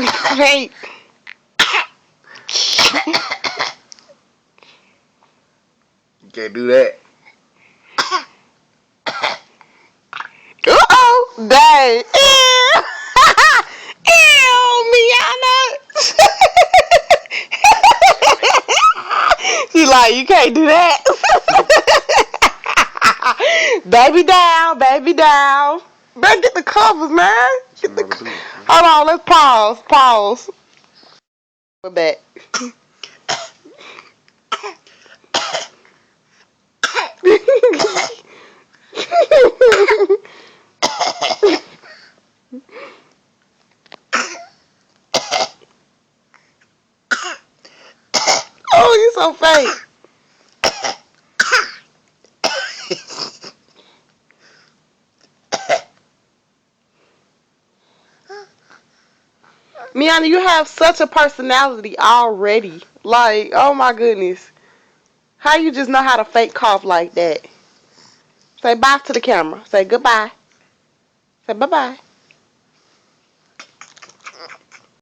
Hey. You can't do that. Uh-oh. Dang. Ew. Ew, Miana. She like, you can't do that. Baby down, baby down. Better get the covers, man. Get the Hold on, let's pause. Pause. We're back. Oh, you so fake. Miana, you have such a personality already. Like, oh my goodness. How you just know how to fake cough like that? Say bye to the camera. Say goodbye. Say bye-bye.